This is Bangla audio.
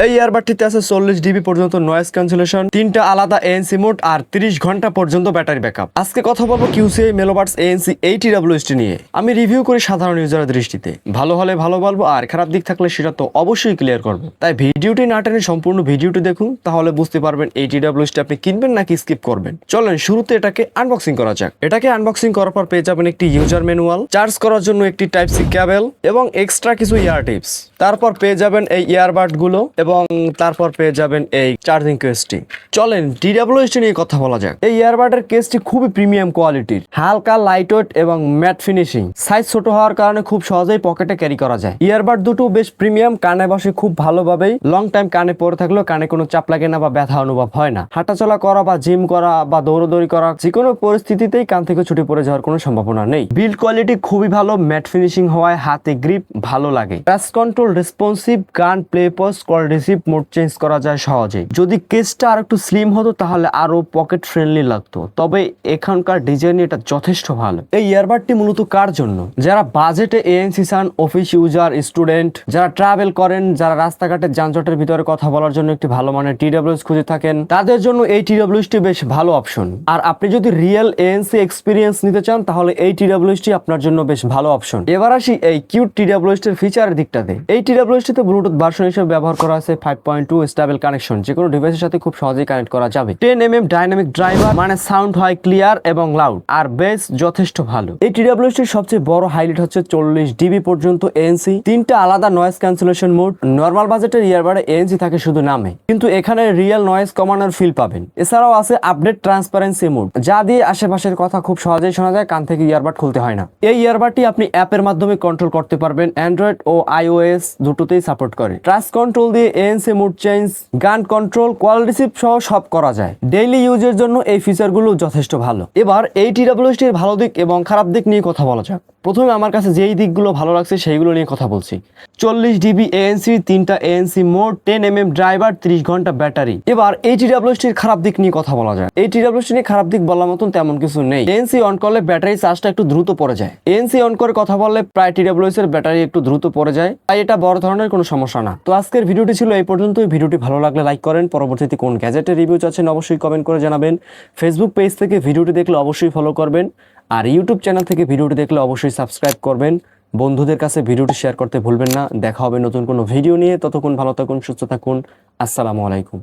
এই ইয়ারবাডটিতে আছে 40 ডিবি পর্যন্ত নয়েজ ক্যান্সেলেশন, 3টা আলাদা এএনসি মোড আর 30 ঘন্টা পর্যন্ত ব্যাটারি ব্যাকআপ। আজকে কথা বলবো কিউসিআই মেলোবাডস এএনসি 80WST নিয়ে। আমি রিভিউ করি সাধারণ ইউজারের দৃষ্টিতে, ভালো হলে ভালো বলবো আর খারাপ দিক থাকলে সেটা তো অবশ্যই ক্লিয়ার করবো। তাই ভিডিওটি না টেনে সম্পূর্ণ ভিডিওটি দেখুন, তাহলে বুঝতে পারবেন 80WST আপনি কিনবেন নাকি স্কিপ করবেন। চলেন শুরুতে এটাকে আনবক্সিং করা যাক। এটাকে আনবক্সিং করার পর পেয়ে যাবেন একটি ইউজার ম্যানুয়াল, চার্জ করার জন্য একটি টাইপ সি কেবল এবং এক্সট্রা কিছু ইয়ার টিপস। তারপর পেয়ে যাবেন এই ইয়ারবাড গুলো এবং তারপর পেয়ে যাবেন এই চার্জিং কেসটি। চলেন DWST নিয়ে কথা বলা যাক। এই ইয়ারবাডের কেসটি খুবই প্রিমিয়াম কোয়ালিটির, হালকা লাইটওয়েট এবং ম্যাট ফিনিশিং। সাইজ ছোট হওয়ার কারণে খুব সহজেই পকেটে ক্যারি করা যায়। ইয়ারবাড দুটো বেশ প্রিমিয়াম, কানে বসে খুব ভালোভাবেই। লং টাইম কানে পরে থাকলেও কানে কোনো চাপ লাগে না বা ব্যথা অনুভব হয় না। হাঁটাচলা করা বা জিম করা বা দৌড়দৌড়ি করা যে কোনো পরিস্থিতিতেই কান থেকে ছুটে পড়ে যাওয়ার কোনো সম্ভাবনা নেই। বিল্ড কোয়ালিটি খুবই ভালো, ম্যাট ফিনিশিং হওয়ায় হাতে গ্রিপ ভালো লাগে। টাচ কন্ট্রোল রেসপন্সিভ, গান play pause call receive mode change করা যায় সহজেই। যদি কেসটা আর একটু স্লিম হতো তাহলে আরো পকেট ফ্রেন্ডলি লাগতো, তবে এখানকার ডিজাইন এটা যথেষ্ট ভালো। এই ইয়ারবাডটি মূলত কার জন্য? যারা বাজেটে এএনসি চান, অফিস ইউজার, স্টুডেন্ট, যারা ট্রাভেল করেন, যারা রাস্তাঘাটের যানজটের ভিতরে কথা বলার জন্য একটি ভালো মানের TWS খুঁজে থাকেন, তাদের জন্য এই TWST বেশ ভালো অপশন। আর আপনি যদি রিয়েল এএনসি এক্সপিরিয়েন্স নিতে চান তাহলে এই TWST আপনার জন্য বেশ ভালো অপশন। এবার আসি এই কিউট TWST এর ফিচারের দিকটাতে। এই TWST তে ব্লুটুথ ভার্সন হিসেবে ব্যবহার করা আছে 5.2 স্টেবল কানেকশন, যে কোনো ডিভাইসের সাথে খুব সহজেই কানেক্ট করা যাবে। 10mm ডাইনামিক ড্রাইভার, মানে সাউন্ড হয় ক্লিয়ার এবং লাউড, আর বেস যথেষ্ট ভালো। এই TWST এর সবচেয়ে বড় হাইলাইট হচ্ছে 40 ডিবি পর্যন্ত এএনসি, 3টা আলাদা নয়েজ ক্যান্সেলেশন মোড। নরমাল বাজেটের ইয়ারবাডে এএনসি থাকে শুধু নামে, কিন্তু এখানে রিয়েল নয়েজ কমানোর ফিল পাবেন। এছাড়াও আছে আপডেট ট্রান্সপারেন্সি মোড, যা দিয়ে আশেপাশের কথা খুব সহজেই শোনা যায়, কান থেকে ইয়ারবাড খুলতে হয় না। এই ইয়ারবাডটি আপনি অ্যাপের মাধ্যমে কন্ট্রোল করতে পারবেন, অ্যান্ড্রয়েড ও iOS দুটোতেই সাপোর্ট করে। টাচ কন্ট্রোল দিয়ে এএনসি মোড চেঞ্জ, গান কন্ট্রোল, কল রিসিভ সহ সব করা যায়। ডেইলি ইউজের জন্য এই ফিচারগুলো যথেষ্ট ভালো। এবার এই TWST এর ভালো দিক এবং খারাপ দিক নিয়ে কথা বলা যাক। প্রথমে আমার কাছে যেই দিকগুলো ভালো লাগছে সেইগুলো নিয়ে কথা বলছি। 40 ডিবি এএনসি, 3টা এএনসি মোড, 10mm ড্রাইভার, 30 ঘন্টা ব্যাটারি। এবার এই TWST এর খারাপ দিক নিয়ে কথা বলা যায়। এই TWST নিয়ে খারাপ দিক বলার মতন তেমন কিছু নেই। এএনসি অন করলে ব্যাটারি চার্জটা একটু দ্রুত পড়ে যায়। এএনসি অন করে কথা বললে প্রায় TWS এর ব্যাটারি একটু দ্রুত পড়ে যায়, তাই এটা বড় ধরনের কোনো সমস্যা না। তো আজকের ভিডিওটি ছিল এই পর্যন্তই। ভিডিওটি ভালো লাগলে লাইক করেন, পরবর্তীতে কোন গ্যাজেটের রিভিউ চাচ্ছেন অবশ্যই কমেন্ট করে জানাবেন। ফেসবুক পেজ থেকে ভিডিওটি দেখলে অবশ্যই ফলো করবেন, আর ইউটিউব চ্যানেল থেকে ভিডিওটি দেখলে অবশ্যই সাবস্ক্রাইব করবেন। বন্ধুদের কাছে ভিডিওটি শেয়ার করতে ভুলবেন না। দেখা হবে নতুন কোনো ভিডিও নিয়ে, ততক্ষণ ভালো থাকুন, সুস্থ থাকুন। আসসালামু আলাইকুম।